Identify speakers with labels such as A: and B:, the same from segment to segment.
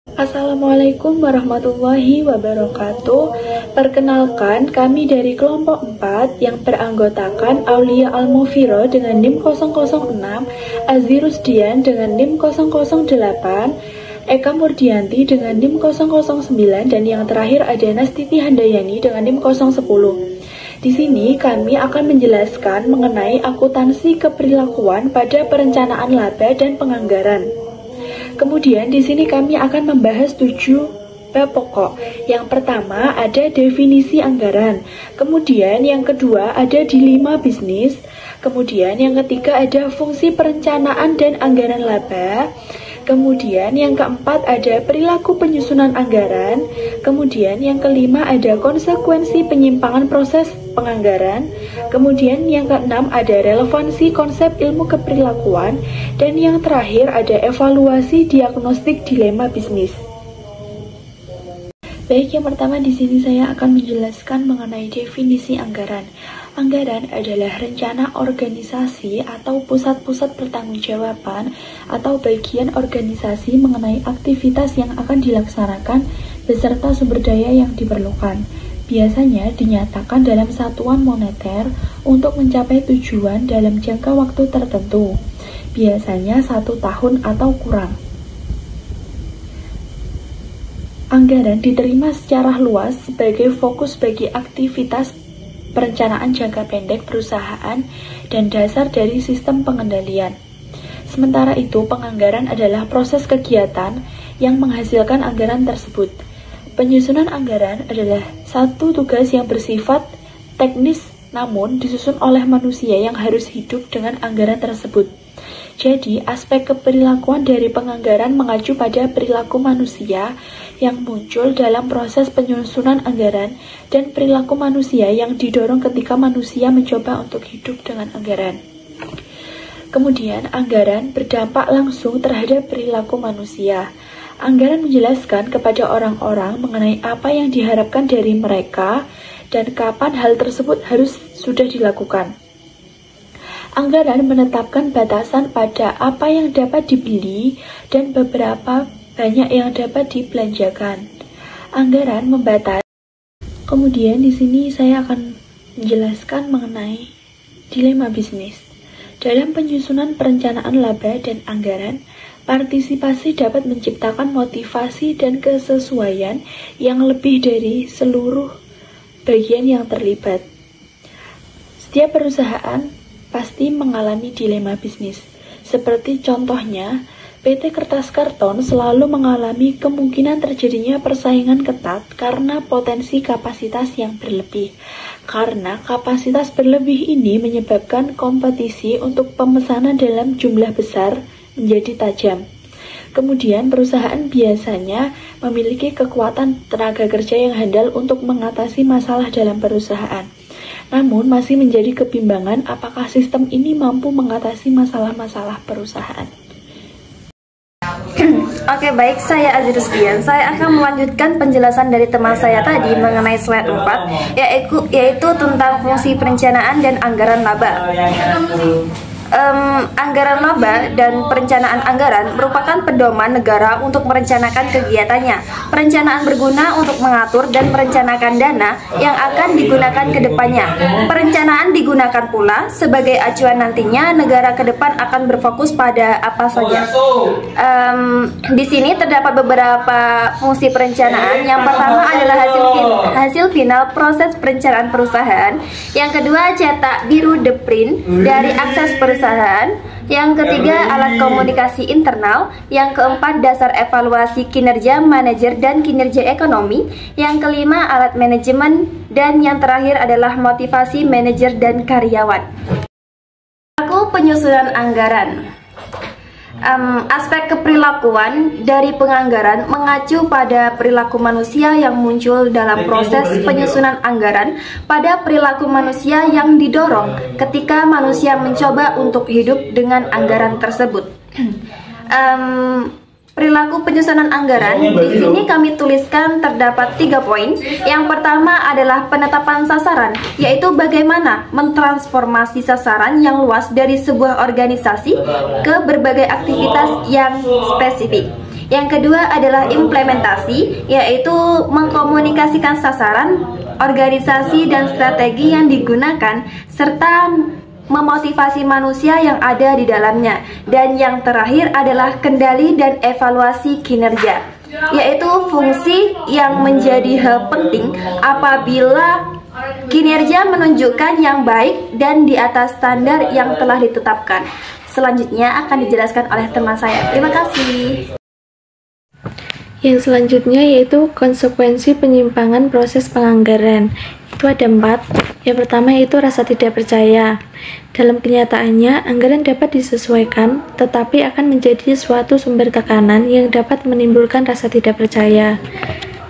A: Assalamualaikum warahmatullahi wabarakatuh. Perkenalkan, kami dari kelompok 4 yang beranggotakan Aulia Almufiro dengan NIM 006, Azirusdian dengan NIM 008, Eka Murdianti dengan NIM 009, dan yang terakhir ada Nastiti Handayani dengan NIM 010. Di sini kami akan menjelaskan mengenai akuntansi keperilakuan pada perencanaan laba dan penganggaran. Kemudian di sini kami akan membahas 7 bab pokok. Yang pertama ada definisi anggaran. Kemudian yang kedua ada dilema bisnis. Kemudian yang ketiga ada fungsi perencanaan dan anggaran laba. Kemudian yang keempat ada perilaku penyusunan anggaran. Kemudian yang kelima ada konsekuensi penyimpangan proses penganggaran. Kemudian yang keenam ada relevansi konsep ilmu keperilakuan. Dan yang terakhir ada evaluasi diagnostik dilema bisnis. Baik, yang pertama di sini saya akan menjelaskan mengenai definisi anggaran. Anggaran adalah rencana organisasi atau pusat-pusat pertanggungjawaban atau bagian organisasi mengenai aktivitas yang akan dilaksanakan beserta sumber daya yang diperlukan. Biasanya dinyatakan dalam satuan moneter untuk mencapai tujuan dalam jangka waktu tertentu, biasanya 1 tahun atau kurang. Anggaran diterima secara luas sebagai fokus bagi aktivitas perencanaan jangka pendek perusahaan dan dasar dari sistem pengendalian. Sementara itu, penganggaran adalah proses kegiatan yang menghasilkan anggaran tersebut. Penyusunan anggaran adalah satu tugas yang bersifat teknis namun disusun oleh manusia yang harus hidup dengan anggaran tersebut. Jadi, aspek keperilakuan dari penganggaran mengacu pada perilaku manusia yang muncul dalam proses penyusunan anggaran dan perilaku manusia yang didorong ketika manusia mencoba untuk hidup dengan anggaran. Kemudian, anggaran berdampak langsung terhadap perilaku manusia. Anggaran menjelaskan kepada orang-orang mengenai apa yang diharapkan dari mereka dan kapan hal tersebut harus sudah dilakukan. Anggaran menetapkan batasan pada apa yang dapat dibeli dan beberapa banyak yang dapat dibelanjakan. Anggaran membatasi. Kemudian di sini saya akan menjelaskan mengenai dilema bisnis. Dalam penyusunan perencanaan laba dan anggaran, partisipasi dapat menciptakan motivasi dan kesesuaian yang lebih dari seluruh bagian yang terlibat. Setiap perusahaan pasti mengalami dilema bisnis. Seperti contohnya, PT Kertas Karton selalu mengalami kemungkinan terjadinya persaingan ketat karena potensi kapasitas yang berlebih. Karena kapasitas berlebih ini menyebabkan kompetisi untuk pemesanan dalam jumlah besar menjadi tajam. Kemudian perusahaan biasanya memiliki kekuatan tenaga kerja yang handal untuk mengatasi masalah dalam perusahaan. Namun masih menjadi kebimbangan apakah sistem ini mampu mengatasi masalah-masalah perusahaan.
B: Oke, baik, saya Azirusdian. Saya akan melanjutkan penjelasan dari teman saya tadi mengenai slide 4, yaitu tentang fungsi perencanaan dan anggaran laba. Anggaran laba dan perencanaan anggaran merupakan pedoman negara untuk merencanakan kegiatannya. Perencanaan berguna untuk mengatur dan merencanakan dana yang akan digunakan ke depannya. Perencanaan digunakan pula sebagai acuan nantinya negara ke depan akan berfokus pada apa saja. Di sini terdapat beberapa fungsi perencanaan. Yang pertama adalah hasil final proses perencanaan perusahaan. Yang kedua, cetak biru de print dari akses perusahaan. Yang ketiga, alat komunikasi internal. Yang keempat, dasar evaluasi kinerja manajer dan kinerja ekonomi. Yang kelima, alat manajemen. Dan yang terakhir adalah motivasi manajer dan karyawan. Penyusunan anggaran. Aspek keperilakuan dari penganggaran mengacu pada perilaku manusia yang muncul dalam proses penyusunan anggaran pada perilaku manusia yang didorong ketika manusia mencoba untuk hidup dengan anggaran tersebut. Perilaku penyusunan anggaran, di sini kami tuliskan terdapat 3 poin. Yang pertama adalah penetapan sasaran, yaitu bagaimana mentransformasi sasaran yang luas dari sebuah organisasi ke berbagai aktivitas yang spesifik. Yang kedua adalah implementasi, yaitu mengkomunikasikan sasaran, organisasi, dan strategi yang digunakan, serta memotivasi manusia yang ada di dalamnya. Dan yang terakhir adalah kendali dan evaluasi kinerja, yaitu fungsi yang menjadi hal penting apabila kinerja menunjukkan yang baik dan di atas standar yang telah ditetapkan. Selanjutnya akan dijelaskan oleh teman saya. Terima kasih.
A: Yang selanjutnya yaitu konsekuensi penyimpangan proses penganggaran. Itu ada 4. Yang pertama yaitu rasa tidak percaya. Dalam kenyataannya, anggaran dapat disesuaikan, tetapi akan menjadi suatu sumber tekanan yang dapat menimbulkan rasa tidak percaya.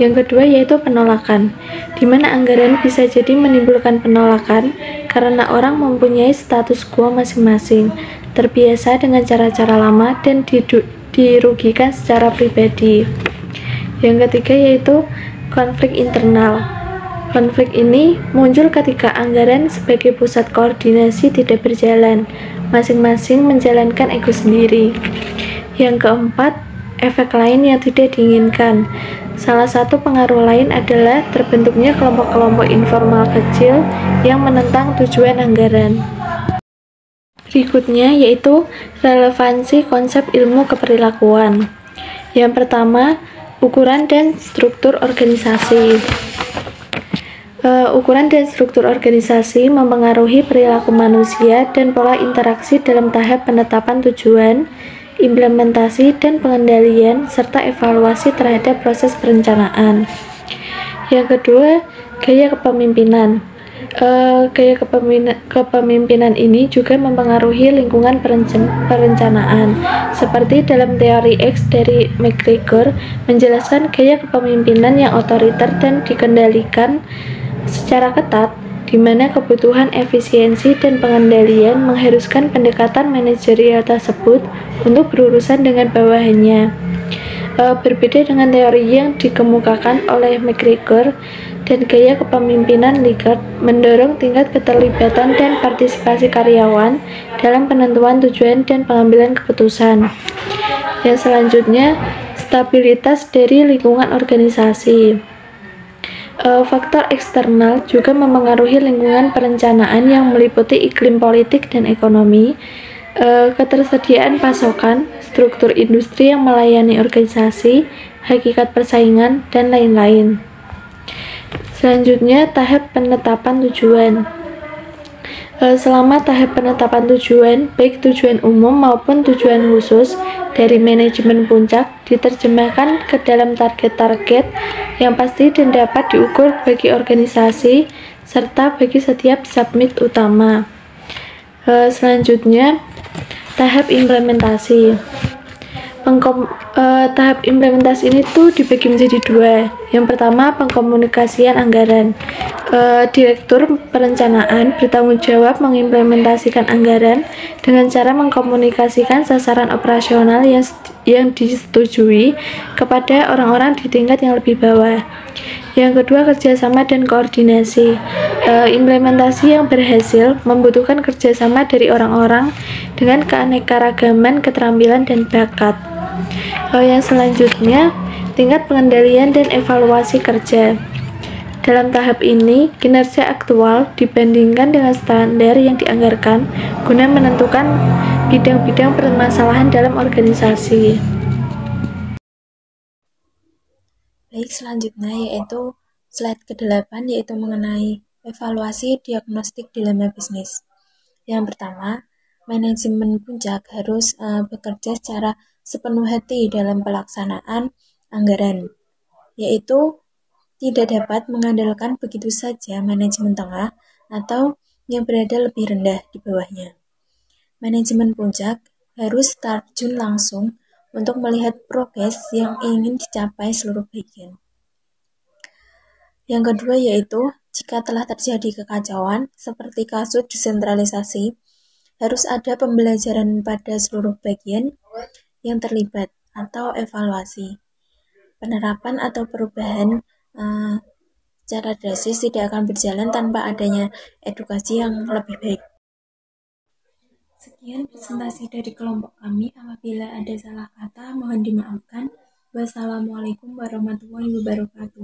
A: Yang kedua yaitu penolakan, di mana anggaran bisa jadi menimbulkan penolakan karena orang mempunyai status quo masing-masing, terbiasa dengan cara-cara lama dan dirugikan secara pribadi. Yang ketiga yaitu konflik internal. Konflik ini muncul ketika anggaran sebagai pusat koordinasi tidak berjalan, masing-masing menjalankan ego sendiri. Yang keempat, efek lain yang tidak diinginkan. Salah satu pengaruh lain adalah terbentuknya kelompok-kelompok informal kecil yang menentang tujuan anggaran. Berikutnya yaitu relevansi konsep ilmu keperilakuan. Yang pertama, ukuran dan struktur organisasi. Ukuran dan struktur organisasi mempengaruhi perilaku manusia dan pola interaksi dalam tahap penetapan tujuan, implementasi dan pengendalian, serta evaluasi terhadap proses perencanaan. Yang kedua, gaya kepemimpinan. Gaya kepemimpinan ini juga mempengaruhi lingkungan perencanaan. Seperti dalam teori X dari McGregor menjelaskan gaya kepemimpinan yang otoriter dan dikendalikan secara ketat, di mana kebutuhan efisiensi dan pengendalian mengharuskan pendekatan manajerial tersebut untuk berurusan dengan bawahannya. Berbeda dengan teori yang dikemukakan oleh McGregor, dan gaya kepemimpinan Likert mendorong tingkat keterlibatan dan partisipasi karyawan dalam penentuan tujuan dan pengambilan keputusan. Yang selanjutnya, stabilitas dari lingkungan organisasi. Faktor eksternal juga mempengaruhi lingkungan perencanaan yang meliputi iklim politik dan ekonomi, ketersediaan pasokan, struktur industri yang melayani organisasi, hakikat persaingan, dan lain-lain. Selanjutnya, tahap penetapan tujuan. Selama tahap penetapan tujuan, baik tujuan umum maupun tujuan khusus dari manajemen puncak diterjemahkan ke dalam target-target yang pasti dan dapat diukur bagi organisasi serta bagi setiap submit utama. Selanjutnya, tahap implementasi. Tahap implementasi ini tuh dibagi menjadi 2. Yang pertama, pengkomunikasian anggaran. Direktur perencanaan bertanggung jawab mengimplementasikan anggaran dengan cara mengkomunikasikan sasaran operasional yang disetujui kepada orang-orang di tingkat yang lebih bawah. Yang kedua, kerjasama dan koordinasi. Implementasi yang berhasil membutuhkan kerjasama dari orang-orang dengan keanekaragaman keterampilan dan bakat. Yang selanjutnya, tingkat pengendalian dan evaluasi kerja. Dalam tahap ini, kinerja aktual dibandingkan dengan standar yang dianggarkan guna menentukan bidang-bidang permasalahan dalam organisasi.
C: Baik, selanjutnya yaitu slide ke-8 yaitu mengenai evaluasi diagnostik dilema bisnis. Yang pertama, manajemen puncak harus bekerja secara sepenuh hati dalam pelaksanaan anggaran, yaitu tidak dapat mengandalkan begitu saja manajemen tengah atau yang berada lebih rendah di bawahnya. Manajemen puncak harus terjun langsung untuk melihat progres yang ingin dicapai seluruh bagian. Yang kedua yaitu, jika telah terjadi kekacauan seperti kasus desentralisasi, harus ada pembelajaran pada seluruh bagian yang terlibat atau evaluasi. Penerapan atau perubahan secara drastis tidak akan berjalan tanpa adanya edukasi yang lebih baik. Sekian presentasi dari kelompok kami. Apabila ada salah kata, mohon dimaafkan. Wassalamualaikum warahmatullahi wabarakatuh.